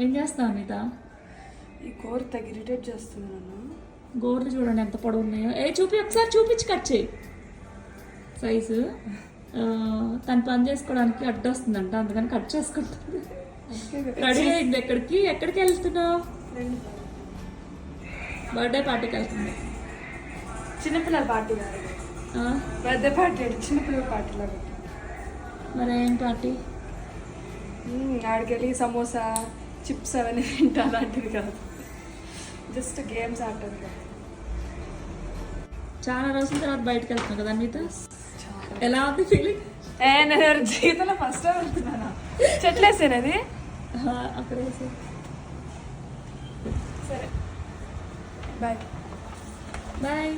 ఏం చేస్తావు అనిత? ఈ కూర తెగ ఇరిటేట్ చేస్తుంది నన్ను. గోర్లు చూడండి ఎంత పొడవు ఉన్నాయో. ఒకసారి చూపించి కట్ చేయి సైజు. తను పని చేసుకోవడానికి అడ్డు వస్తుందంట, అందుకని కట్ చేసుకుంటుంది. రెడీ అయింది. ఎక్కడికి వెళ్తున్నావు? బర్త్డే పార్టీకి వెళ్తుంది. చిన్నపిల్లల పార్టీ కాదు, బర్త్డే పార్టీ అంటే చిన్నపిల్లల పార్టీ లాగా. మరి ఏం పార్టీ? ఆడికెళ్ళి సమోసా చిప్స్ అవన్నీ తింటా, అలాంటివి కాదు, జస్ట్ గేమ్స్ ఆడటం కాదు. చాలా రోజుల తర్వాత బయటకు వెళ్తున్నావు కదా మీతో, ఎలా ఉంది ఫీలింగ్? నేను ఎవరి జీవితంలో ఫస్ట్ టైం వెళ్తున్నాను. చెట్లేసేనది అక్కడ వేసే. సరే బాయ్. బాయ్.